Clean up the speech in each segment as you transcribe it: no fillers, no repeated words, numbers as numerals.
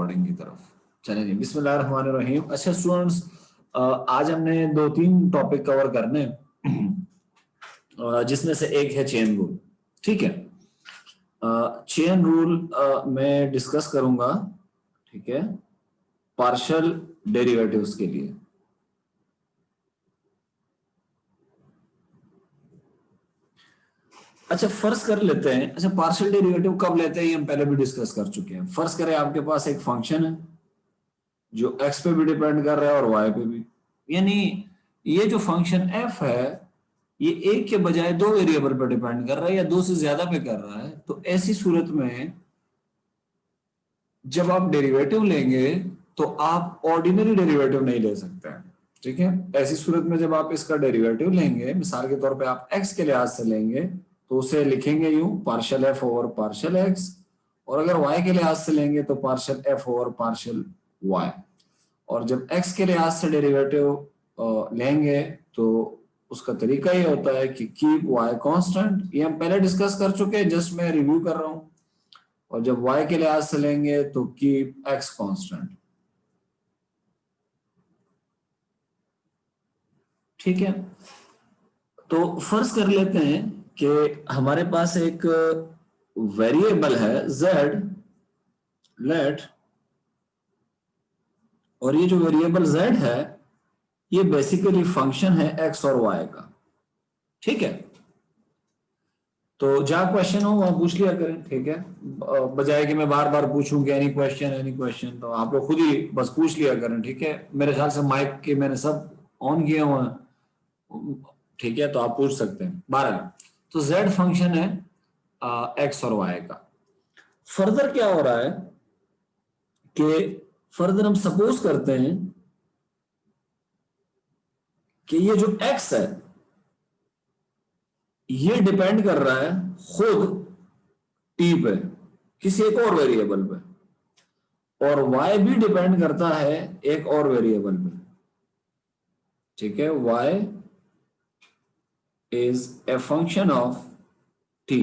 Recording की तरफ। चलिए जी, बिस्मिल्लाहिर्रहमानिर्रहीम। अच्छा स्टूडेंट्स, आज हमने 2-3 टॉपिक कवर करने जिसमें से एक है चेन रूल। ठीक है, चेन रूल मैं डिस्कस करूंगा, ठीक है, पार्शियल डेरिवेटिव्स के लिए। अच्छा फर्ज कर लेते हैं, अच्छा पार्शियल डेरिवेटिव कब लेते हैं ये हम पहले भी डिस्कस कर चुके हैं। फर्ज करें आपके पास एक फंक्शन है जो x पे भी डिपेंड कर रहा है और y पे भी, यानी ये जो फंक्शन f है ये एक के बजाय दो वेरिएबल पर डिपेंड कर रहा है या दो से ज्यादा पे कर रहा है। तो ऐसी सूरत में जब आप डेरिवेटिव लेंगे तो आप ऑर्डिनरी डेरिवेटिव नहीं ले सकते हैं। ठीक है, ऐसी सूरत में जब आप इसका डेरिवेटिव लेंगे, मिसाल के तौर पे आप x के लिहाज से लेंगे तो उसे लिखेंगे यूं partial f over partial x, और अगर y के लिहाज से लेंगे तो partial f over partial y। और जब x के लिहाज से डेरिवेटिव लेंगे तो उसका तरीका ये होता है कि कीप y कांस्टेंट, ये हम पहले डिस्कस कर चुके हैं, जस्ट मैं रिव्यू कर रहा हूं। और जब y के लिहाज से लेंगे तो कीप x कांस्टेंट। ठीक है, तो फर्ज कर लेते हैं कि हमारे पास एक वेरिएबल है z, लेट, और ये जो वेरिएबल z है ये बेसिकली फंक्शन है x और y का। ठीक है, तो जहां क्वेश्चन हो वहां पूछ लिया करें। ठीक है, बजाय कि मैं बार बार पूछूं कि एनी क्वेश्चन, तो आप लोग खुद ही बस पूछ लिया करें। ठीक है, मेरे ख्याल से माइक के मैंने सब ऑन किए हुए हैं। ठीक है, तो आप पूछ सकते हैं। 12, तो z फंक्शन है x और y का। फर्दर क्या हो रहा है कि फर्दर हम सपोज करते हैं कि ये जो x है ये डिपेंड कर रहा है खुद t पे, किसी एक और वेरिएबल पे, और y भी डिपेंड करता है एक और वेरिएबल पे। ठीक है, y is a function of t।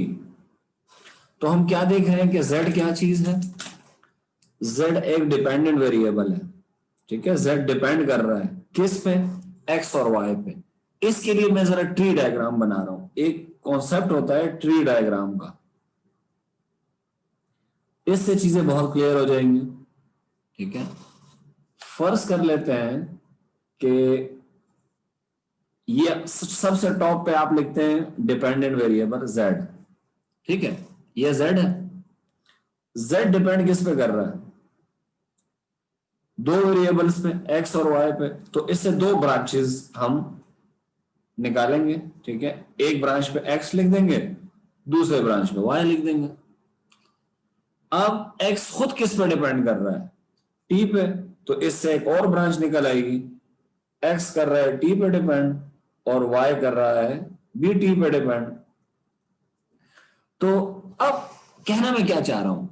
तो हम क्या देख रहे हैं कि z क्या चीज है, z एक डिपेंडेंट वेरिएबल है। ठीक है, z डिपेंड कर रहा है किस पे, x और y पे। इसके लिए मैं जरा ट्री डायग्राम बना रहा हूं। एक कॉन्सेप्ट होता है ट्री डायग्राम का, इससे चीजें बहुत क्लियर हो जाएंगी। ठीक है, फर्ज कर लेते हैं कि ये सबसे टॉप पे आप लिखते हैं डिपेंडेंट वेरिएबल z। ठीक है, ये z है, z डिपेंड किस पे कर रहा है, दो वेरिएबल्स पे, x और y पे। तो इससे दो ब्रांचेस हम निकालेंगे। ठीक है, एक ब्रांच पे x लिख देंगे, दूसरे ब्रांच पे y लिख देंगे। अब x खुद किस पे डिपेंड कर रहा है, t पे, तो इससे एक और ब्रांच निकल आएगी, x कर रहा है t पे डिपेंड और y कर रहा है भी t पे डिपेंड। तो अब कहना मैं क्या चाह रहा हूं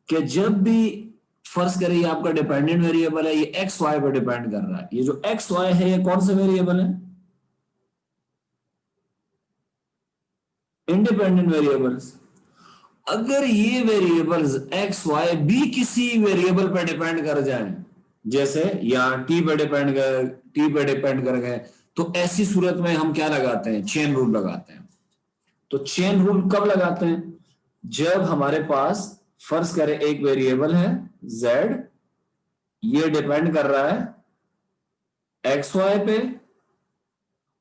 कि जब भी फर्ज करें ये आपका डिपेंडेंट वेरिएबल है, ये एक्स वाई पर डिपेंड कर रहा है, ये जो एक्स वाई है ये कौन सा वेरिएबल है, इंडिपेंडेंट वेरिएबल्स। अगर ये वेरिएबल्स एक्स वाई भी किसी वेरिएबल पर डिपेंड कर जाएं, जैसे यहां टी पे डिपेंड कर गए, तो ऐसी सूरत में हम क्या लगाते हैं, चेन रूल लगाते हैं। तो चेन रूल कब लगाते हैं, जब हमारे पास फर्ज करें एक वेरिएबल है z, ये डिपेंड कर रहा है एक्स वाई पे,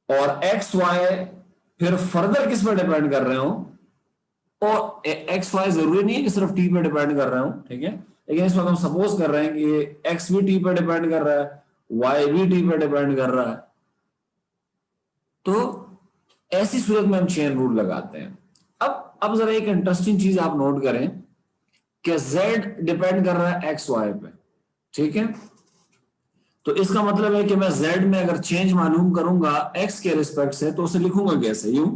और एक्स वाई फिर फर्दर किस पर डिपेंड कर रहे हो, और एक्स वाई जरूरी नहीं है कि सिर्फ टी पे डिपेंड कर रहे हो। ठीक है, लेकिन इस वक्त हम सपोज कर रहे हैं कि एक्स भी टी पे डिपेंड कर रहा है, वाई भी टी पे डिपेंड कर रहा है। तो ऐसी सूरत में हम चेन रूल लगाते हैं। अब जरा एक इंटरेस्टिंग चीज आप नोट करें कि z डिपेंड कर रहा है एक्स वाई पे। ठीक है, तो इसका मतलब है कि मैं z में अगर चेंज मालूम करूंगा x के रिस्पेक्ट से, तो उसे लिखूंगा कैसे, यूं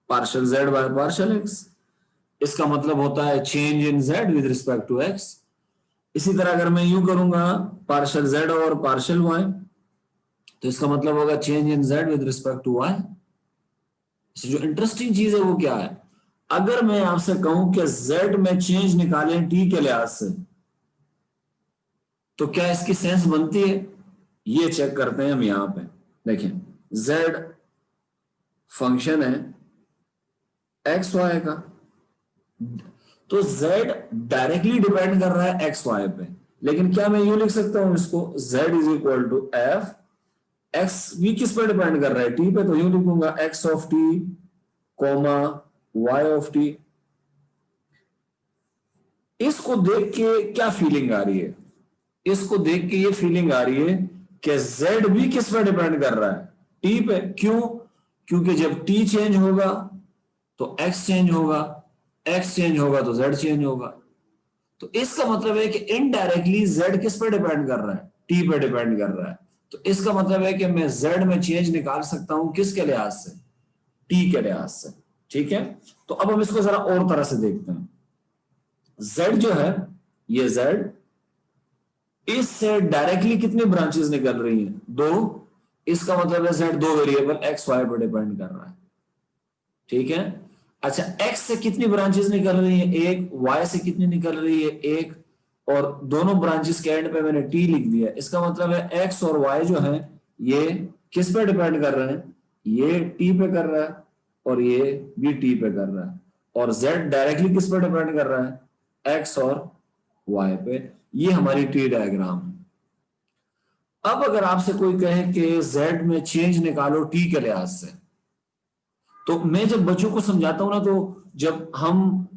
partial z by partial x। इसका मतलब होता है change in z with respect to x। इसी तरह अगर मैं यूं करूंगा पार्शियल z और पार्शियल y, तो इसका मतलब होगा change in z with respect to y। जो इंटरेस्टिंग चीज है वो क्या है, अगर मैं आपसे कहूं कि z में चेंज निकालें t के लिहाज से, तो क्या इसकी सेंस बनती है? ये चेक करते हैं हम यहां पे। देखें, z फंक्शन है एक्स वाई का, तो z डायरेक्टली डिपेंड कर रहा है एक्स वाई पे, लेकिन क्या मैं यूं लिख सकता हूं इसको, z is equal to F, X भी किस पे डिपेंड कर रहा है, टी पे, तो यूं लिखूंगा X of T comma Y of T. इसको देख के क्या फीलिंग आ रही है? इसको देख के ये फीलिंग आ रही है कि z भी किस पे डिपेंड कर रहा है, t पे। क्यों? क्योंकि जब t चेंज होगा तो x चेंज होगा, x चेंज होगा तो z चेंज होगा। तो इसका मतलब है कि इनडायरेक्टली z किस पे डिपेंड कर रहा है, t पे डिपेंड कर रहा है। तो इसका मतलब है कि मैं z में चेंज निकाल सकता हूं किसके लिहाज से, t के लिहाज से। ठीक है, तो अब हम इसको जरा और तरह से देखते हैं। z जो है, ये z, इससे डायरेक्टली कितनी ब्रांचेस निकल रही हैं, 2। इसका मतलब है z 2 वेरिएबल एक्स वाई पर डिपेंड कर रहा है। ठीक है, अच्छा, x से कितनी ब्रांचेस निकल रही है, 1, y से कितनी निकल रही है, 1, और दोनों ब्रांचेस के एंड पे मैंने t लिख दिया। इसका मतलब है x और y जो है ये किस पे डिपेंड कर रहे हैं, ये t पे कर रहा है और ये भी t पे कर रहा है, और z डायरेक्टली किस पे डिपेंड कर रहा है, x और y पे। ये हमारी टी डायग्राम है। अब अगर आपसे कोई कहे कि z में चेंज निकालो t के लिहाज से, तो मैं जब बच्चों को समझाता हूं ना, तो जब हम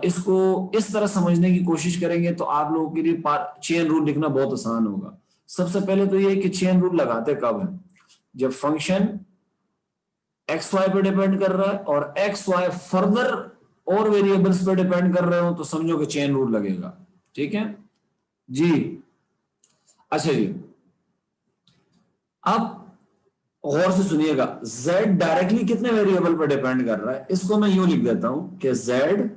इसको इस तरह समझने की कोशिश करेंगे तो आप लोगों के लिए चेन रूल लिखना बहुत आसान होगा। सबसे पहले तो ये कि चेन रूल लगाते कब है, जब फंक्शन एक्स वाई पे डिपेंड कर रहा है और एक्स वाई फर्दर और वेरिएबल्स पे डिपेंड कर रहे हो, तो समझो कि चेन रूल लगेगा। ठीक है जी। अच्छा जी, अब गौर से सुनिएगा, z डायरेक्टली कितने वेरिएबल पर डिपेंड कर रहा है, इसको मैं यूं लिख देता हूं कि z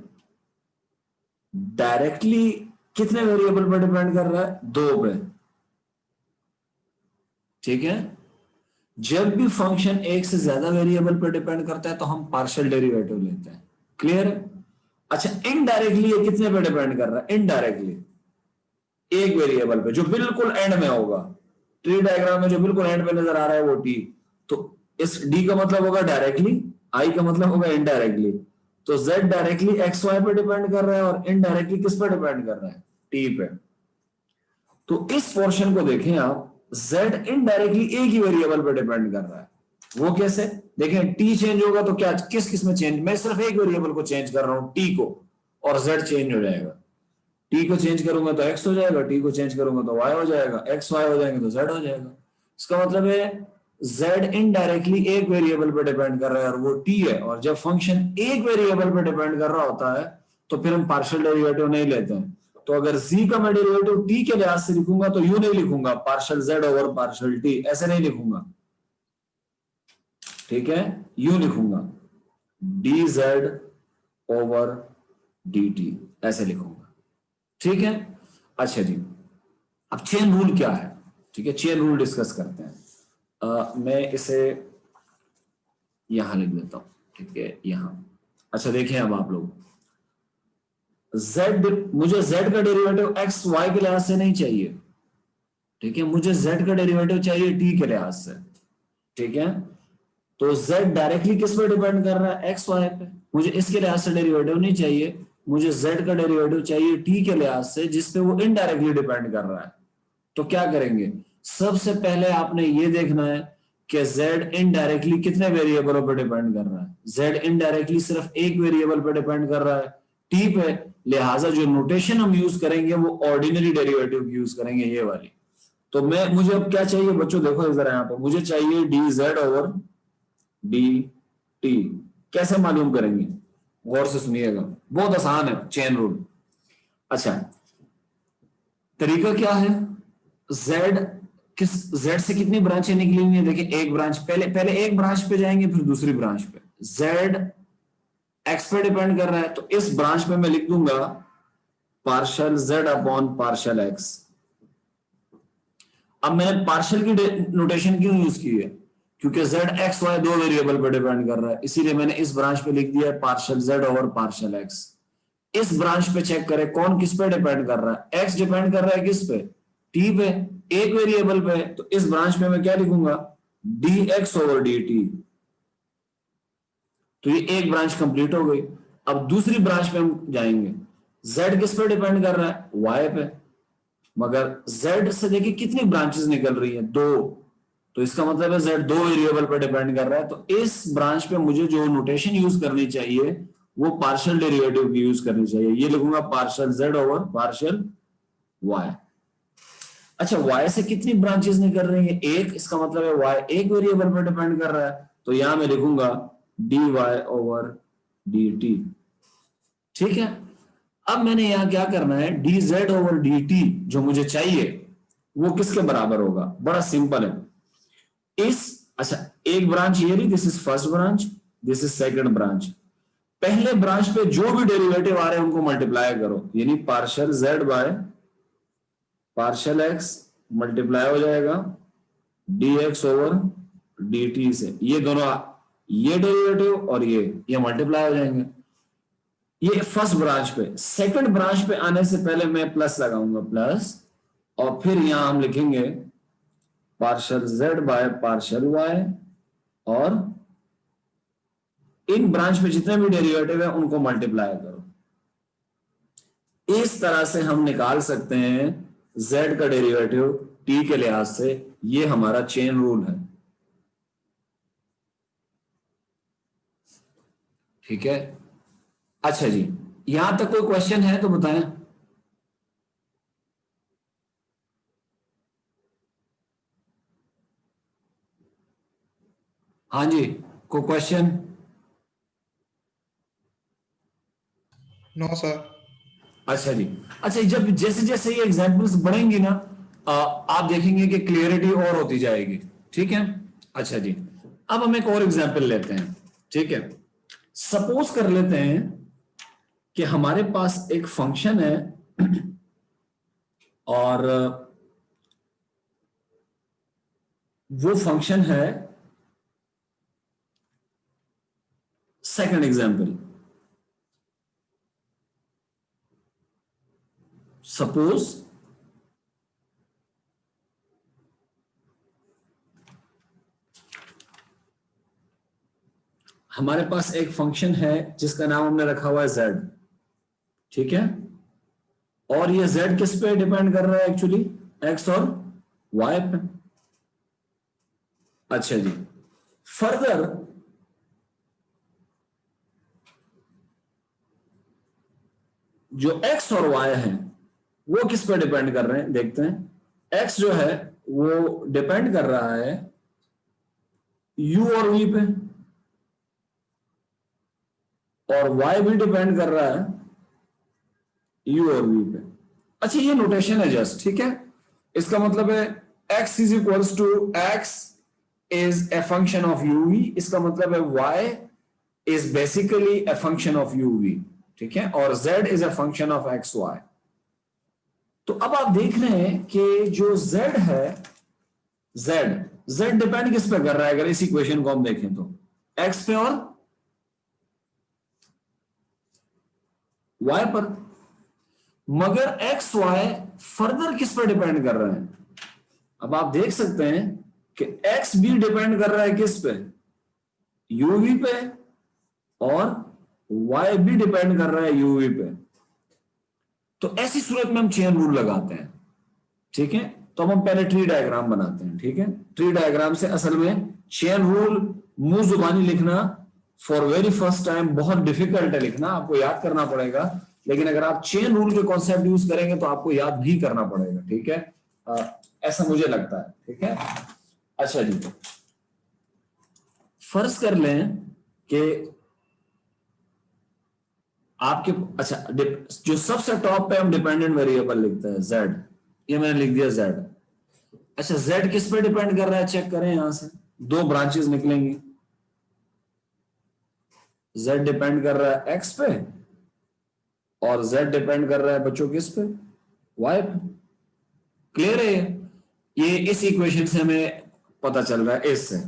डायरेक्टली कितने वेरिएबल पर डिपेंड कर रहा है, 2 पे। ठीक है, जब भी फंक्शन एक से ज्यादा वेरिएबल पर डिपेंड करता है तो हम पार्शियल डेरिवेटिव लेते हैं। क्लियर है? अच्छा, इनडायरेक्टली ये कितने पे डिपेंड कर रहा है, इनडायरेक्टली एक वेरिएबल पे जो बिल्कुल एंड में होगा। ट्री डायग्राम में जो बिल्कुल एंड पे नजर आ रहा है वो टी, तो इस डी का मतलब होगा डायरेक्टली, आई का मतलब होगा इनडायरेक्टली। तो z डायरेक्टली एक्स वाई पे डिपेंड कर रहा है और इनडायरेक्टली किस पे डिपेंड कर रहा है, टी पे। तो इस पोर्शन को देखें आप, z इनडायरेक्टली एक ही वेरिएबल पे डिपेंड कर रहा है। वो कैसे? देखें, t चेंज होगा तो क्या किस किस में चेंज, मैं सिर्फ एक वेरिएबल को चेंज कर रहा हूं t को, और z चेंज हो जाएगा। t को चेंज करूंगा तो x हो जाएगा, t को चेंज करूंगा तो y हो जाएगा, x y हो जाएंगे तो z हो जाएगा। इसका मतलब है z इनडायरेक्टली एक वेरिएबल पे डिपेंड कर रहा है और वो t है। और जब फंक्शन एक वेरिएबल पे डिपेंड कर रहा होता है तो फिर हम पार्शियल डेरिवेटिव नहीं लेते हैं। तो अगर z का मैं डेरिवेटिव t के लिहाज से लिखूंगा तो यूं नहीं लिखूंगा partial z over partial t, ऐसे नहीं लिखूंगा। ठीक है, यूं लिखूंगा dz ओवर dt, ऐसे लिखूंगा। ठीक है, अच्छा जी, अब चेन रूल क्या है? ठीक है, चेन रूल डिस्कस करते हैं। मैं इसे यहां लिख देता हूं। ठीक है, यहां। अच्छा देखिए, अब आप लोग मुझे z का डेरिवेटिव x y के लिहाज से नहीं चाहिए। ठीक है, मुझे z का डेरिवेटिव चाहिए t के लिहाज से। ठीक है, तो z डायरेक्टली किस पे डिपेंड कर रहा है, x y पे। मुझे इसके लिहाज से डेरिवेटिव नहीं चाहिए, मुझे z का डेरिवेटिव चाहिए t के लिहाज से जिसपे वो इनडायरेक्टली डिपेंड कर रहा है। तो क्या करेंगे, सबसे पहले आपने ये देखना है कि z इनडायरेक्टली कितने वेरिएबलों पर डिपेंड कर रहा है। z इनडायरेक्टली सिर्फ एक वेरिएबल पर डिपेंड कर रहा है, t पे। लिहाजा जो नोटेशन हम यूज करेंगे वो ऑर्डिनरी डेरिवेटिव यूज करेंगे, ये वाली। तो मुझे अब क्या चाहिए बच्चों, देखो जरा यहाँ पे, मुझे चाहिए dz ओवर dt। कैसे मालूम करेंगे, गौर से सुनिएगा, बहुत आसान है चेन रूल। अच्छा, तरीका क्या है, z से कितनी ब्रांचें निकली हुई है, देखिए एक ब्रांच, पहले एक ब्रांच पे जाएंगे फिर दूसरी ब्रांच पे। z x पे डिपेंड कर रहा है तो इस ब्रांच पे मैं लिख दूंगा partial z upon partial x। अब मैंने पार्शियल की नोटेशन क्यों यूज की है, क्योंकि z x y 2 वेरिएबल पे डिपेंड कर रहा है, इसीलिए मैंने इस ब्रांच पे लिख दिया partial z over partial x। इस ब्रांच पे चेक करें कौन किस पे डिपेंड कर रहा है, x डिपेंड कर रहा है किस पे, टी पे, एक वेरिएबल पे, तो इस ब्रांच में मैं क्या लिखूंगा, dx ओवर dt। तो ये एक ब्रांच कंप्लीट हो गई। अब दूसरी ब्रांच पे हम जाएंगे। z किस पे डिपेंड कर रहा है, y पे, मगर z से देखिए कितनी ब्रांचेस निकल रही हैं, दो। तो इसका मतलब है z दो वेरिएबल पर डिपेंड कर रहा है। तो इस ब्रांच पे मुझे जो नोटेशन यूज करनी चाहिए वो पार्शियल डेरिवेटिव की यूज करनी चाहिए। ये लिखूंगा partial z over partial y। अच्छा, y से कितनी ब्रांचेस निकल रही हैं, एक, इसका मतलब है y एक वेरिएबल पर डिपेंड कर रहा है। तो यहां मैं लिखूंगा dy ओवर dt। ठीक है। अब मैंने यहां क्या करना है, dz ओवर dt जो मुझे चाहिए वो किसके बराबर होगा, बड़ा सिंपल है। इस, अच्छा, एक ब्रांच ये रही, this is first branch, this is second branch. पहले ब्रांच पे जो भी डेरिवेटिव आ रहे हैं उनको मल्टीप्लाई करो, यानी partial z by partial x multiply हो जाएगा dx ओवर dt से। ये दोनों, ये डेरिवेटिव और ये मल्टीप्लाई हो जाएंगे। ये फर्स्ट ब्रांच पे। सेकंड ब्रांच पे आने से पहले मैं प्लस लगाऊंगा, प्लस, और फिर यहां हम लिखेंगे partial z by partial y, और इन ब्रांच में जितने भी डेरिवेटिव है उनको मल्टीप्लाई करो। इस तरह से हम निकाल सकते हैं z का डेरिवेटिव t के लिहाज से। ये हमारा चेन रूल है। ठीक है। अच्छा जी, यहां तक कोई क्वेश्चन है तो बताएं। हाँ जी, कोई क्वेश्चन? No sir. अच्छा जी। अच्छा, जब जैसे जैसे ये एग्जांपल्स बढ़ेंगी ना, आप देखेंगे कि क्लियरिटी और होती जाएगी। ठीक है। अच्छा जी, अब हम एक और एग्जांपल लेते हैं। ठीक है। सपोज कर लेते हैं कि हमारे पास एक फंक्शन है और वो फंक्शन है, सेकंड एग्जांपल, सपोज हमारे पास एक फंक्शन है जिसका नाम हमने रखा हुआ है z। ठीक है। और ये z किस पे डिपेंड कर रहा है, एक्चुअली x और y पे। अच्छा जी, फर्दर जो x और y है वो किस पे डिपेंड कर रहे हैं, देखते हैं। x जो है वो डिपेंड कर रहा है u और v पे, और y भी डिपेंड कर रहा है u और v पे। अच्छा, ये नोटेशन है जस्ट। ठीक है। इसका मतलब है x is equals to x is a function of uv, इसका मतलब है y is basically a function of uv। ठीक है। और z is a function of xy। तो अब आप देख रहे हैं कि जो z है, z डिपेंड किस पे कर रहा है, अगर इस इक्वेशन को हम देखें तो x पे और y पर। मगर एक्स वाई फर्दर किस पर डिपेंड कर रहे हैं, अब आप देख सकते हैं कि एक्स भी डिपेंड कर रहा है किस पे, यूवी पे, और वाई भी डिपेंड कर रहा है यूवी पे। तो ऐसी सूरत में हम चेन रूल लगाते हैं। ठीक है। तो हम पहले ट्री डायग्राम बनाते हैं। ठीक है। ट्री डायग्राम से असल में चेन रूल मुंह जुबानी लिखना फॉर वेरी फर्स्ट टाइम बहुत डिफिकल्ट है लिखना, आपको याद करना पड़ेगा। लेकिन अगर आप चेन रूल के कॉन्सेप्ट यूज करेंगे तो आपको याद भी करना पड़ेगा। ठीक है। ऐसा मुझे लगता है। ठीक है। अच्छा जी, फर्ज कर लें कि आपके, अच्छा, जो सबसे टॉप पे हम डिपेंडेंट वेरिएबल लिखते हैं z, ये मैंने लिख दिया z। अच्छा, z किस पे डिपेंड कर रहा है, चेक करें। यहां से दो ब्रांचेस निकलेंगी। z डिपेंड कर रहा है x पे, और z डिपेंड कर रहा है बच्चों किस पे, y पे। क्लियर है ये इस इक्वेशन से हमें पता चल रहा है, इससे।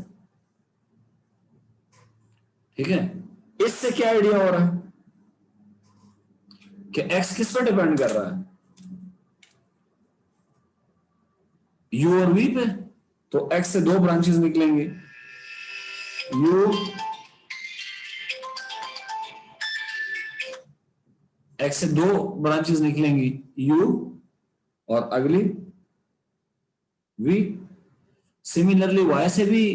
ठीक है। इससे क्या आइडिया हो रहा है कि x किस पे डिपेंड कर रहा है, यू और वी पे, तो एक्स से दो ब्रांचेस निकलेंगे, यू, एक्स से दो ब्रांचेस निकलेंगी, यू और अगली वी। सिमिलरली वाई से भी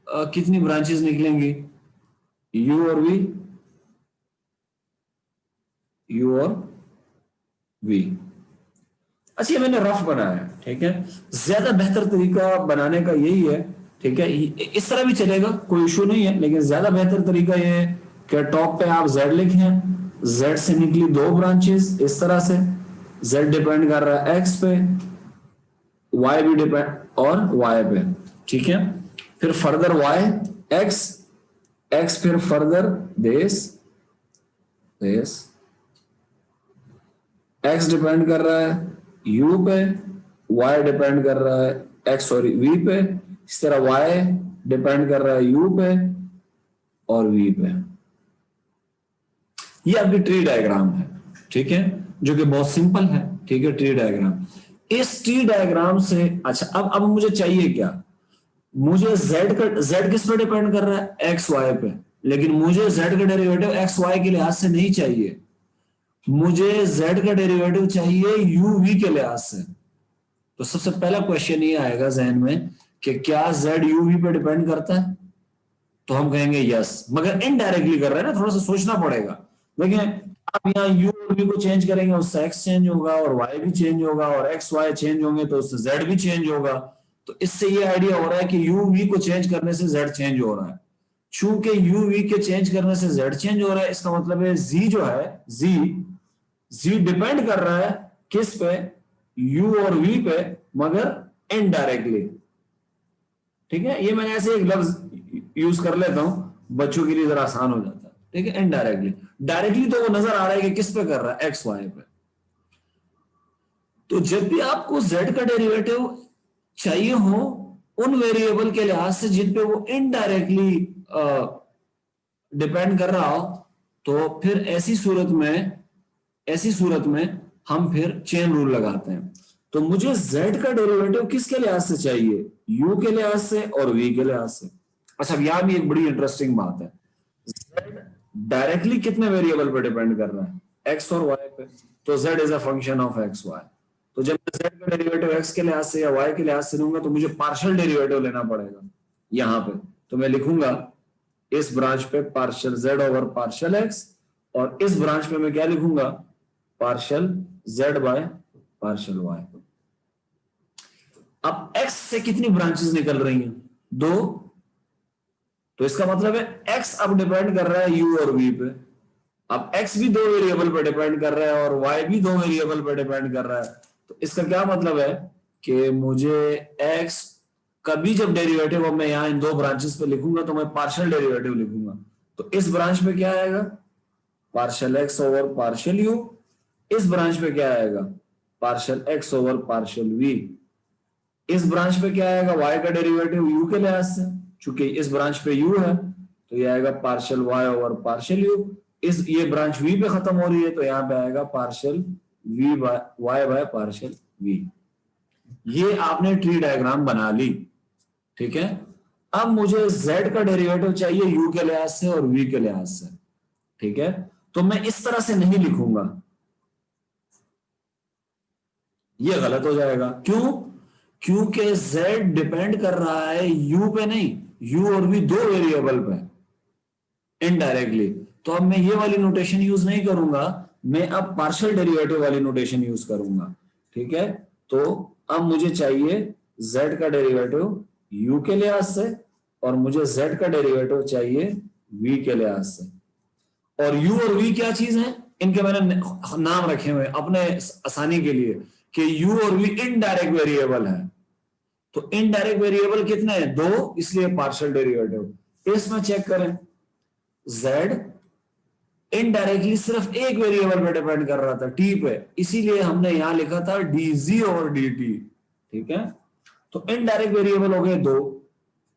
कितनी ब्रांचेस निकलेंगी, यू और वी, यू और वी। अच्छा, ये मैंने रफ बनाया, ठीक है। ज्यादा बेहतर तरीका बनाने का यही है, ठीक है। इस तरह भी चलेगा, कोई इशू नहीं है, लेकिन ज्यादा बेहतर तरीका ये है कि टॉप पे आप जेड लिखें, जेड से निकली दो ब्रांचेस इस तरह से, जेड डिपेंड कर रहा है एक्स पे, वाई भी डिपेंड और वाई पे, ठीक है। फिर फर्दर वाई, एक्स, एक्स फिर further this, this x depend कर रहा है यू पे, वाई डिपेंड कर रहा है एक्स सॉरी वी पे, इस तरह वाई डिपेंड कर रहा है यू पे और वी पे। ये आपकी ट्री डायग्राम है, ठीक है, जो कि बहुत सिंपल है, ठीक है, ट्री डायग्राम। इस ट्री डायग्राम से अच्छा अब मुझे चाहिए क्या, मुझे z किस पे डिपेंड कर रहा है, एक्स वाई पे, लेकिन मुझे z का डेरिवेटिव एक्स वाई के लिहाज से नहीं चाहिए, मुझे z का डेरिवेटिव चाहिए u v के लिहाज से। तो सबसे पहला क्वेश्चन ये आएगा जहन में कि क्या z u v पे डिपेंड करता है, तो हम कहेंगे यस, मगर इनडायरेक्टली कर रहे हैं ना, थोड़ा सा सोचना पड़ेगा। देखिए आप यहाँ u और v को चेंज करेंगे, उससे x चेंज होगा और y भी चेंज होगा, और x y चेंज होंगे तो उससे z भी चेंज होगा। तो इससे ये आइडिया हो रहा है कि u v को चेंज करने से z चेंज हो रहा है। चूंकि u v के चेंज करने से z चेंज हो रहा है, इसका मतलब है z जो है, z डिपेंड कर रहा है किस पे, u और v पे, मगर इनडायरेक्टली, ठीक है। ये मैंने ऐसे एक लफ्ज यूज कर लेता हूं, बच्चों के लिए जरा आसान हो जाता है, ठीक है। इनडायरेक्टली, डायरेक्टली तो वो नजर आ रहा है कि किस पे कर रहा है, एक्स वाई पे। तो जब भी आपको z का डेरिवेटिव चाहिए हो उन वेरिएबल के लिहाज से जिन पे वो इनडायरेक्टली डिपेंड कर रहा हो, तो फिर ऐसी सूरत में हम फिर चेन रूल लगाते हैं। तो मुझे z का डेरिवेटिव किसके लिहाज से चाहिए, u के लिहाज से और v के लिहाज से। अच्छा, यहां भी एक बड़ी इंटरेस्टिंग बात है, z डायरेक्टली कितने वेरिएबल पर डिपेंड कर रहा है, x और y पे, तो z is a function of x y। तो जब मैं z का डेरिवेटिव x के लिहाज से या y के लिहाज से लूंगा तो मुझे पार्शियल डेरिवेटिव लेना पड़ेगा यहां पे। तो मैं लिखूंगा इस ब्रांच पे partial z over partial x, और इस ब्रांच पे मैं क्या लिखूंगा, partial z by partial y। अब x से कितनी ब्रांचेस निकल रही हैं, दो, तो इसका मतलब है x अब डिपेंड कर रहा है u और v पे। अब x भी दो वेरिएबल पे डिपेंड कर रहा है और y भी दो वेरिएबल पे डिपेंड कर रहा है। तो इसका क्या मतलब है कि मुझे x कभी जब डेरिवेटिव अब मैं यहां इन दो ब्रांचेस पे लिखूंगा तो मैं पार्शियल डेरिवेटिव लिखूंगा। तो इस ब्रांच पे क्या आएगा, partial x over partial u, इस ब्रांच पे क्या आएगा, partial x over partial v, इस ब्रांच पे क्या आएगा, y का डेरिवेटिव u के लिहाज से, चूंकि इस ब्रांच पे u है तो ये आएगा partial y over partial u, इस ये ब्रांच v पे खत्म हो रही है तो यहां पे आएगा partial v by y by partial v। ये आपने ट्री डायग्राम बना ली, ठीक है। अब मुझे z का डेरिवेटिव चाहिए u के लिहाज से और v के लिहाज से, ठीक है। तो मैं इस तरह से नहीं लिखूंगा, ये गलत हो जाएगा। क्यों, क्योंकि z डिपेंड कर रहा है u पे नहीं, u और v दो वेरिएबल पे इनडायरेक्टली। तो अब मैं ये वाली नोटेशन यूज नहीं करूंगा, मैं अब पार्शियल डेरिवेटिव वाली नोटेशन यूज करूंगा, ठीक है। तो अब मुझे चाहिए z का डेरिवेटिव u के लिहाज से और मुझे z का डेरिवेटिव चाहिए v के लिहाज से। और u और v क्या चीज है, इनके मैंने नाम रखे हुए अपने आसानी के लिए कि u और v इनडायरेक्ट वेरिएबल है। तो इनडायरेक्ट वेरिएबल कितने हैं, दो, इसलिए पार्शियल डेरिवेटिव। इसमें चेक करें, z इनडायरेक्टली सिर्फ एक वेरिएबल पे डिपेंड कर रहा था, t पे, इसीलिए हमने यहां लिखा था dz और dt, ठीक है। तो इनडायरेक्ट वेरिएबल हो गए दो,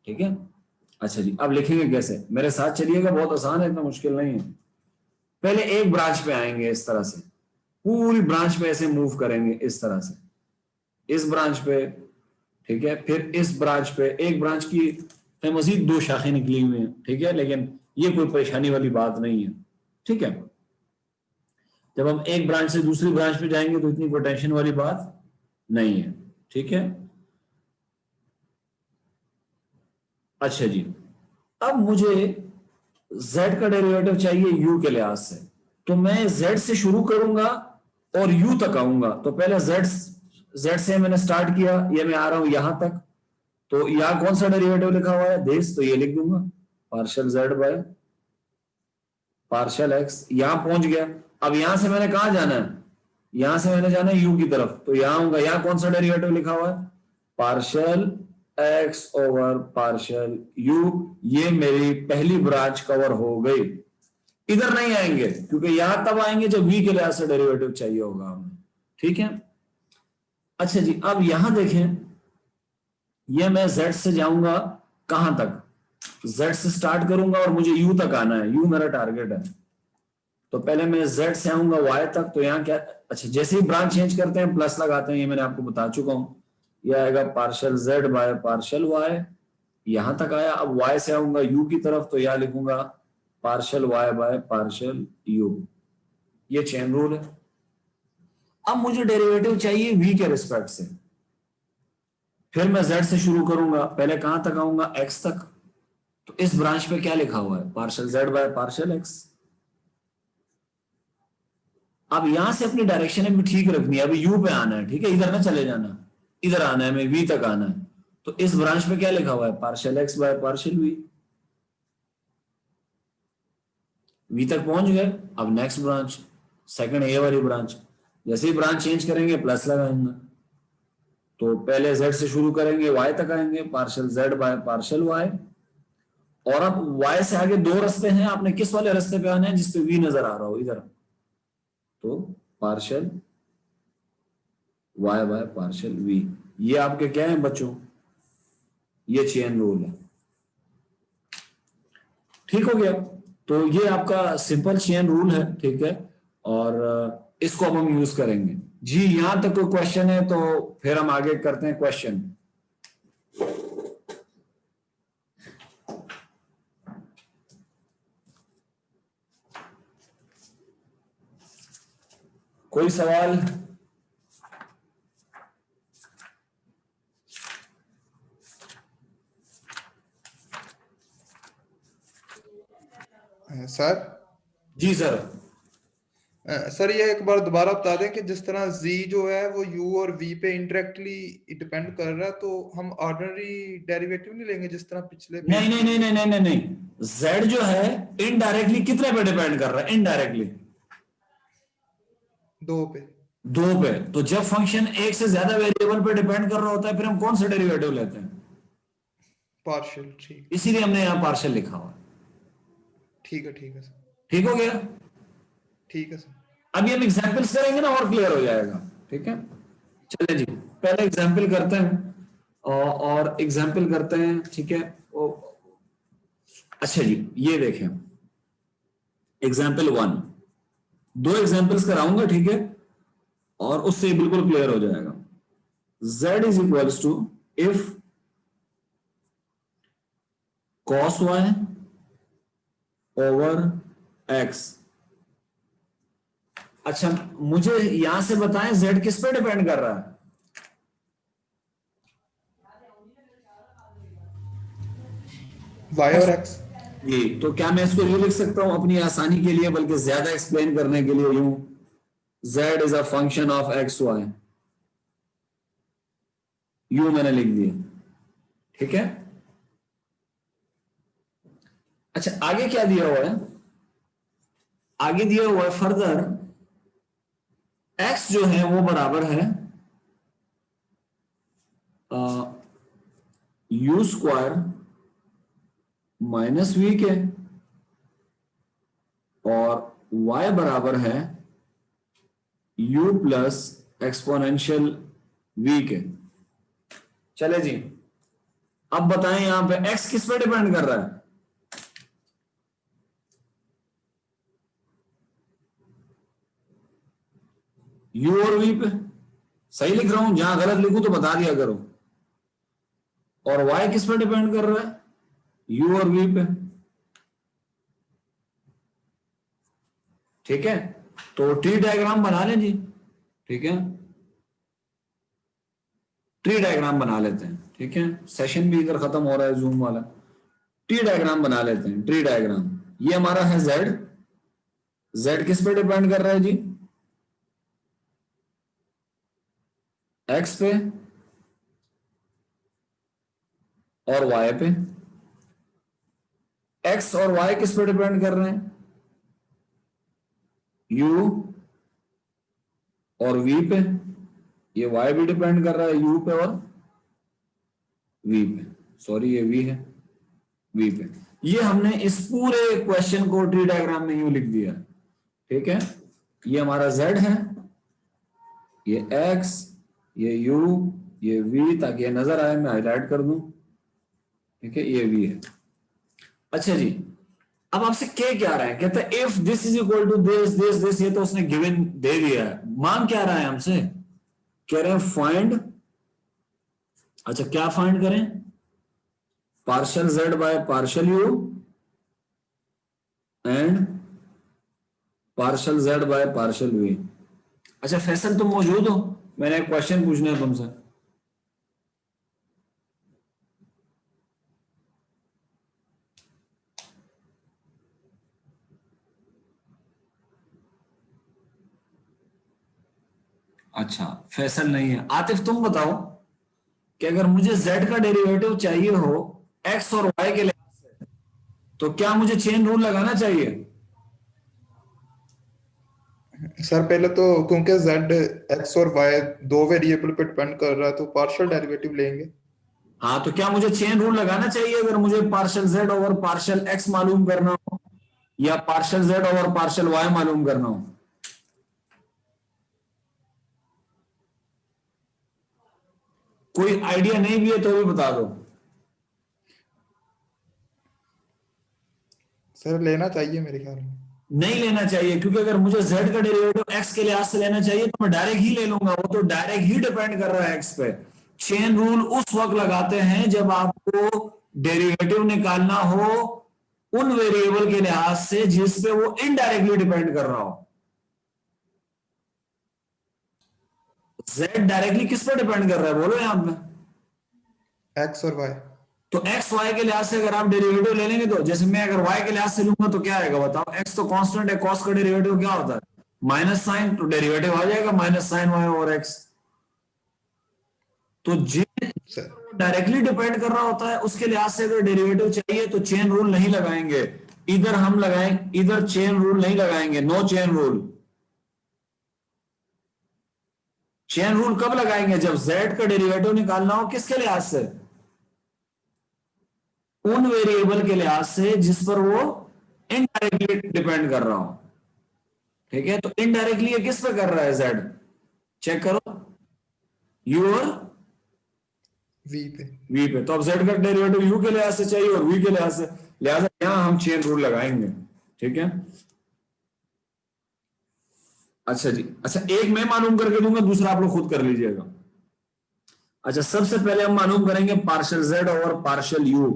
ठीक है। अच्छा जी, अब लिखेंगे कैसे, मेरे साथ चलिएगा, बहुत आसान है, इतना मुश्किल नहीं है। पहले एक ब्रांच पे आएंगे, इस तरह से पूरी ब्रांच पे ऐसे मूव करेंगे, इस तरह से इस ब्रांच पे, ठीक है। फिर इस ब्रांच पे, एक ब्रांच की मजीद 2 शाखें निकली हुई हैं, ठीक है, लेकिन ये कोई परेशानी वाली बात नहीं है, ठीक है। जब हम एक ब्रांच से दूसरी ब्रांच पे जाएंगे तो इतनी कोई टेंशन वाली बात नहीं है, ठीक है। अच्छा जी, अब मुझे z का डेरिवेटिव चाहिए u के लिहाज से, तो मैं z से शुरू करूंगा और u तक आऊंगा। तो पहले z से मैंने स्टार्ट किया, ये मैं आ रहा हूं यहां तक, तो यहां कौन सा डेरिवेटिव लिखा हुआ है, दिस, तो ये लिख दूंगा partial z by partial x। यहां पहुंच गया। अब यहां से मैंने कहा जाना है, यहां से मैंने जाना है u की तरफ, तो यहां आऊंगा, यहां कौन सा डेरिवेटिव लिखा हुआ है, partial x over partial u। ये मेरी पहली ब्रांच कवर हो गई। इधर नहीं आएंगे क्योंकि यहां तब आएंगे जब v के लिहाज से डेरिवेटिव चाहिए होगा हमें, ठीक है। अच्छा जी, अब यहां देखें, ये मैं z से जाऊंगा कहां तक, z से स्टार्ट करूंगा और मुझे u तक आना है, u मेरा टारगेट है। तो पहले मैं z से आऊंगा y तक, तो यहाँ क्या, अच्छा जैसे ही ब्रांच चेंज करते हैं प्लस लगाते हैं, ये मैंने आपको बता चुका हूं। ये आएगा partial z by partial y, यहां तक आया। अब y से आऊंगा u की तरफ, तो यहां लिखूंगा partial y by partial u। ये चेन रूल है। अब मुझे डेरिवेटिव चाहिए v के रिस्पेक्ट से, फिर मैं z से शुरू करूंगा, पहले कहां तक आऊंगा, x तक। तो इस ब्रांच पे क्या लिखा हुआ है, partial z by partial x। अब यहां से अपनी डायरेक्शन भी ठीक रखनी है, अभी u पे आना है, ठीक है, इधर ना चले जाना, इधर आना है, मैं v तक आना है। तो इस ब्रांच पे क्या लिखा हुआ है, partial x by partial v। v तक पहुंच गए। अब नेक्स्ट ब्रांच, सेकंड ए वाली ब्रांच, जैसे ही ब्रांच चेंज करेंगे प्लस लगाएंगे। तो पहले z से शुरू करेंगे, y तक आएंगे, partial z by partial y। और अब y से आगे 2 रास्ते हैं, आपने किस वाले रास्ते पे आना है जिसपे v नजर आ रहा हो, इधर। तो partial y by partial v, ये आपके क्या है बच्चों, ये चेन रूल है। ठीक हो गया। तो ये आपका सिंपल चेन रूल है, ठीक है, और इसको अब हम यूज करेंगे जी। यहां तक कोई क्वेश्चन है तो फिर हम आगे करते हैं क्वेश्चन। कोई सवाल? सर। जी सर। सर ये एक बार दोबारा बता दें कि जिस तरह z जो है वो u और v पे इंडायरेक्टली डिपेंड कर रहा है, तो हम ऑर्डिनरी डेरिवेटिव नहीं लेंगे जिस तरह पिछले पेज नहीं नहीं नहीं नहीं नहीं नहीं नहीं, z जो है इनडायरेक्टली कितने पे डिपेंड कर रहा है, इनडायरेक्टली 2 पे। 2 पे। तो जब फंक्शन एक से ज्यादा वेरिएबल पे डिपेंड कर रहा होता है फिर हम कौन सा डेरिवेटिव लेते हैं, पार्शियल। ठीक इसीलिए हमने यहाँ पार्शियल लिखा हुआ। ठीक है। ठीक है सर। ठीक हो गया। ठीक है सर। अभी हम एग्जाम्पल्स करेंगे ना और क्लियर हो जाएगा, ठीक है। चलिए जी, पहले एग्जाम्पल करते हैं और एग्जाम्पल करते हैं, ठीक है। अच्छा जी, ये देखें एग्जाम्पल 1, 2 एग्जाम्पल्स कराऊंगा, ठीक है, और उससे बिल्कुल क्लियर हो जाएगा। z is equals to if cos y over x। अच्छा, मुझे यहां से बताएं z किस पे डिपेंड कर रहा है, y और x। ये तो क्या मैं इसको यूं लिख सकता हूं अपनी आसानी के लिए, बल्कि ज्यादा एक्सप्लेन करने के लिए यूं, z is a function of X Y, यू मैंने लिख दिया, ठीक है। अच्छा, आगे क्या दिया हुआ है, आगे दिया हुआ है फर्दर x जो है वो बराबर है u स्क्वायर माइनस वी के, और y बराबर है u प्लस एक्सपोनेंशियल v के। चले जी, अब बताएं यहां पे x किस पे डिपेंड कर रहा है, u और v पे। सही लिख रहा हूं, जहां गलत लिखूं तो बता दिया करो। और y किस पे डिपेंड कर रहा है? u और v पे। ठीक है, तो ट्री डायग्राम बना लें जी। ठीक है, ट्री डायग्राम बना लेते हैं। ठीक है, सेशन भी इधर खत्म हो रहा है जूम वाला। ट्री डायग्राम बना लेते हैं। ट्री डायग्राम, ये हमारा है z। z किस पे डिपेंड कर रहा है जी? x पे और y पे। x और y किस पे डिपेंड कर रहे हैं? u और v पे। ये y भी डिपेंड कर रहा है u पे और v पे। सॉरी, ये v है, v पे। ये हमने इस पूरे क्वेश्चन को ट्री डायग्राम में यूं लिख दिया। ठीक है, ये हमारा z है, ये x, ये u, ये v, ताकि ये नजर आए, मैं हाईलाइट कर दूं। ठीक है, ये v है। अच्छा जी, अब आपसे क्या रहा है? कहता है if this is equal to this this this, ये तो उसने गिवन दे दिया है। मांग क्या रहा है हमसे? कह रहे हैं फाइंड, अच्छा क्या फाइंड करें? Partial z by partial u and partial z by partial v। अच्छा फैसल, तुम मौजूद हो? मैंने एक क्वेश्चन पूछना है तुमसे। अच्छा फैसल नहीं है। आतिफ तुम बताओ कि अगर मुझे z का डेरिवेटिव चाहिए हो x और y के लिहाज से, तो क्या मुझे चेन रूल लगाना चाहिए? सर पहले तो क्योंकि z x और y दो वेरिएबल पे डिपेंड कर रहा है तो पार्शियल डेरिवेटिव लेंगे। हाँ, तो क्या मुझे चेन रूल लगाना चाहिए अगर मुझे partial z over partial x मालूम करना हो या partial z over partial y मालूम करना हो? कोई आइडिया नहीं भी है तो भी बता दो। सर लेना चाहिए मेरे ख्याल में। नहीं लेना चाहिए, क्योंकि अगर मुझे z का डेरिवेटिव x के लिहाज से लेना चाहिए तो मैं डायरेक्ट ही ले लूंगा। वो तो डायरेक्ट ही डिपेंड कर रहा है x पे। चेन रूल उस वक्त लगाते हैं जब आपको डेरिवेटिव निकालना हो उन वेरिएबल के लिहाज से जिस पे वो इनडायरेक्टली डिपेंड कर रहा हो। z डायरेक्टली किस पे डिपेंड कर रहा है बोलो यहां पे? x और y। तो x y के लिहाज से अगर आप डेरिवेटिव ले लेंगे, तो जैसे मैं अगर y के लिहाज से लूंगा तो क्या आएगा बताओ? x तो कांस्टेंट है, cos का डेरिवेटिव क्या होता है? माइनस साइन, तो डेरिवेटिव आ जाएगा minus sine y over x। तो सर डायरेक्टली डिपेंड कर रहा होता है उसके लिहाज से अगर डेरिवेटिव चाहिए तो चेन रूल नहीं लगाएंगे। इधर हम लगाएं, इधर चेन रूल नहीं लगाएंगे, no chain rule. Chain rule कब लगाएंगे? जब z का डेरिवेटिव निकालना हो किसके लिहाज से? उन वेरिएबल के लिहाज से जिस पर वो इनडायरेक्टली डिपेंड कर रहा हो। ठीक है, तो इनडायरेक्टली ये किस पे कर रहा है? z। चेक करो, u और v पे। v पे। तो अब z का डेरिवेटिव u के लिहाज से चाहिए और v के लिहाज से, लिहाजा यहां हम चेन रूल लगाएंगे। ठीक है, अच्छा जी। अच्छा, एक मैं मालूम करके दूंगा, दूसरा आप लोग खुद कर लीजिएगा। अच्छा, सबसे पहले हम मालूम करेंगे पार्शियल z और partial u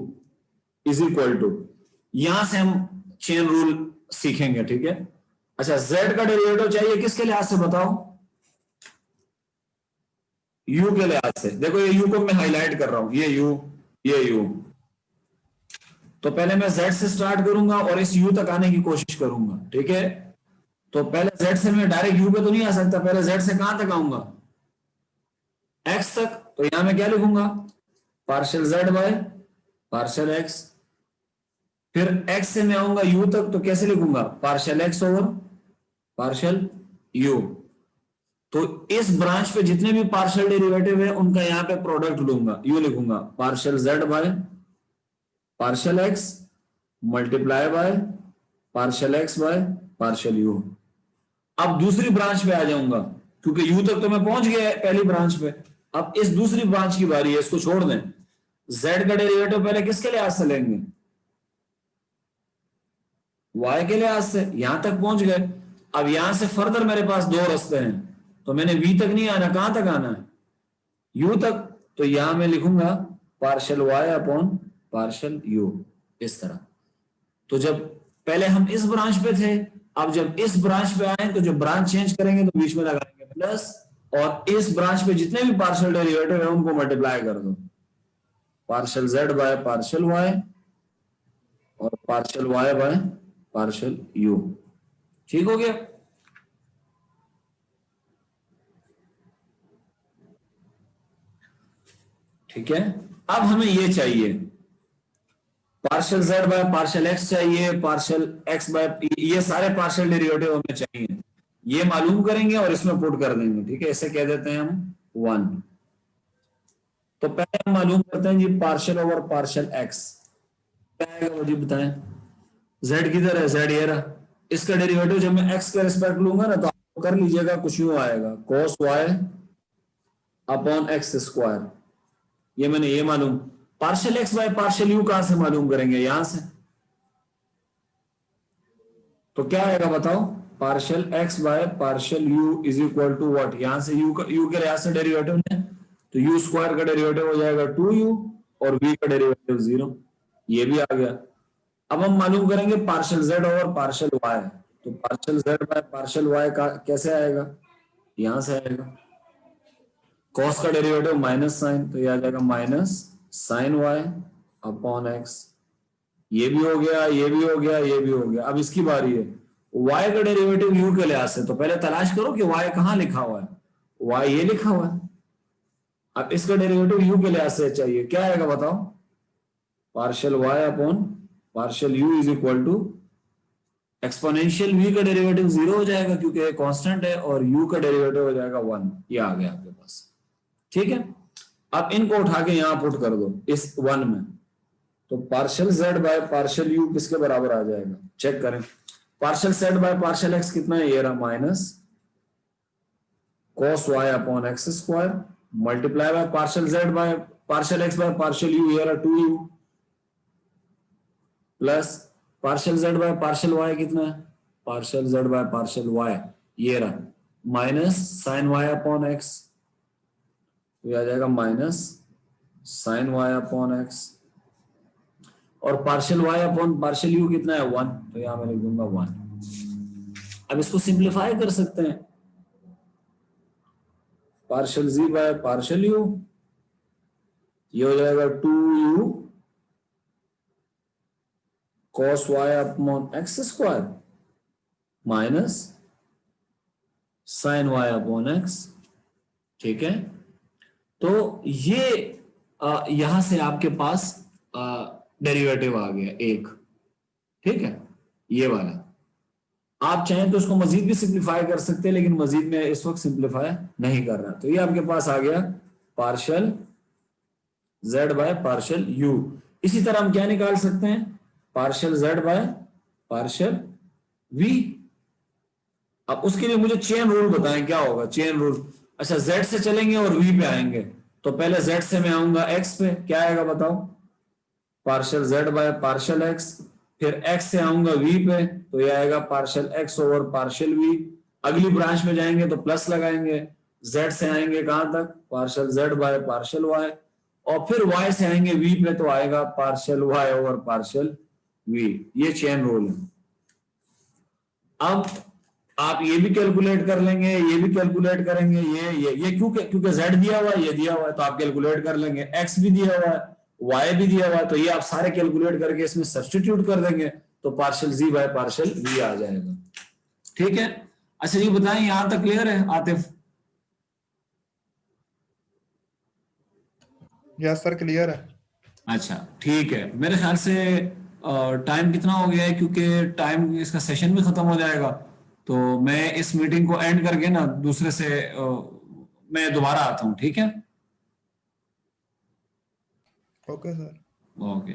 is equal to, यहां से हम चेन रूल सीखेंगे। ठीक है, अच्छा z का डेरिवेटिव चाहिए किसके लिहाज से बताओ? u के लिहाज से। देखो ये u को मैं हाईलाइट कर रहा हूं, ये u, ये u। तो पहले मैं z से स्टार्ट करूंगा और इस u तक आने की कोशिश करूंगा। ठीक है, तो पहले z से मैं डायरेक्ट u पे तो नहीं आ सकता, पहले z से कहां तक आऊंगा? x तक। तो यहां मैं क्या लिखूंगा? Partial z by partial x। फिर x से मैं आऊंगा u तक, तो कैसे लिखूंगा? Partial x over partial u। तो इस ब्रांच पे जितने भी पार्शियल डेरिवेटिव है उनका यहां पे प्रोडक्ट लूंगा, u लिखूंगा partial z by partial x multiply by partial x by partial u। अब दूसरी ब्रांच पे आ जाऊंगा, क्योंकि u तक तो मैं पहुंच गया है पहली ब्रांच पे। अब इस दूसरी ब्रांच की बारी है, इसको छोड़ दें। z का डेरिवेटिव पहले किसके लिहाज से लेंगे? y के लिहाज से। यहां तक पहुंच गए। अब यहां से फर्दर मेरे पास दो रास्ते हैं, तो मैंने v तक नहीं आना, कहां तक आना है? u तक। तो यहां मैं लिखूंगा partial Y upon partial U, इस तरह। तो जब पहले हम इस ब्रांच पे थे, अब जब इस ब्रांच पे आए तो जब ब्रांच चेंज करेंगे तो बीच में लगाएंगे प्लस, और इस ब्रांच पे जितने भी पार्शियल डेरिवेटिव है उनको मल्टीप्लाई कर दो, partial Z by partial Y और partial Y by partial U. ठीक हो गया? ठीक है। अब हमें ये चाहिए partial Z by partial X चाहिए, पार्शियल एक्स बाय, ये सारे पार्शियल डेरिवेटिव हमें चाहिए, ये मालूम करेंगे और इसमें पुट कर देंगे। ठीक है, इसे कह देते हैं हम 1। तो पहले हम मालूम करते हैं जी पार्शियल ओवर पार्शियल एक्स क्या आएगा वो जी बताएं। जेड किधर है? जेड ये रहा। इसका डेरिवेटिव जब मैं एक्स के रिस्पेक्ट लूंगा ना तो आप कर लीजिएगा, कुछ यूं आएगा cos y upon X square. ये मैंने ये मालूम। Partial X by partial you कहां से मालूम करेंगे? यहां से। तो क्या आएगा बताओ? Partial X by partial U is equal to what? यहां से यू के लिहाज से डेरिवेटिव ने, तो यू स्क्वायर का डेरिवेटिव हो जाएगा 2u और v का डेरिवेटिव 0। ये भी आ गया। अब हम मालूम करेंगे partial z over partial y। तो partial z by partial y का कैसे आएगा? यहां से आएगा। cos का डेरिवेटिव माइनस साइन, तो ये आ जाएगा minus sine y upon x। ये भी हो गया, ये भी हो गया, ये भी हो गया। अब इसकी बारी है। y का डेरिवेटिव u के लिहाज से, तो पहले तलाश करो कि y कहां लिखा हुआ है। y ये लिखा हुआ है। अब इसका डेरिवेटिव u के लिहाज से चाहिए, क्या आएगा बताओ? Partial y upon partial u is equal to exponential v का डेरिवेटिव 0 हो जाएगा क्योंकि ये कांस्टेंट है, और u का डेरिवेटिव हो जाएगा 1। ये आ गया आपके पास। ठीक है, अब इनको उठा के यहां पुट कर दो इस 1 में, तो partial z by partial u किसके बराबर आ जाएगा? चेक करें। Partial z by partial x कितना है? ये रहा minus cos y upon X square multiply by partial z by partial x by partial u, ये रहा 2u plus partial z by partial y कितना है? Partial z by partial y ये रहा minus sine y upon x, ये आ जाएगा minus sine y upon x, और partial y upon partial u कितना है? 1, तो यहां मैं लिख दूंगा 1। अब इसको सिंप्लीफाई कर सकते हैं। Partial z by partial u, ये हो जाएगा 2u cos y upon X square minus sine y upon x। ठीक है, तो ये यहां से आपके पास डेरिवेटिव आ गया एक। ठीक है, ये वाला। आप चाहें तो इसको मजीद भी सिंप्लीफाई कर सकते हैं, लेकिन मजीद में इस वक्त सिंप्लीफाई नहीं कर रहा। तो ये आपके पास आ गया partial z by partial u। इसी तरह हम क्या निकाल सकते हैं? Partial z by partial v। अब उसके लिए मुझे चेन रूल बताएं, क्या होगा चेन रूल? अच्छा, z से चलेंगे और v पे आएंगे, तो पहले z से मैं आऊंगा x पे, क्या आएगा बताओ? Partial z by partial x। फिर x से आऊंगा v पे, तो ये आएगा partial x over partial v। अगली ब्रांच में जाएंगे तो प्लस लगाएंगे, z से आएंगे कहां तक? Partial z by partial y, और फिर y से आएंगे v पे, तो आएगा partial y over partial v। ये चेन रूल है। अब आप ये भी कैलकुलेट कर लेंगे, ये भी कैलकुलेट करेंगे, ये क्योंकि z दिया हुआ है, ये दिया हुआ है, तो आप कैलकुलेट कर लेंगे। x भी दिया हुआ है, y भी दिया हुआ है, तो ये आप सारे कैलकुलेट करके इसमें सब्स्टिट्यूट कर देंगे, तो partial z by partial v आ जाएगा। ठीक है, अच्छा ये बताएं, यहां तक क्लियर है आतिफ? यस सर, क्लियर है। अच्छा ठीक है, मेरे ख्याल से टाइम कितना हो गया है, क्योंकि टाइम इसका सेशन भी खत्म हो जाएगा, तो मैं इस मीटिंग को एंड करके ना दूसरे से मैं दोबारा आता हूं। ठीक है, ओके सर। ओके।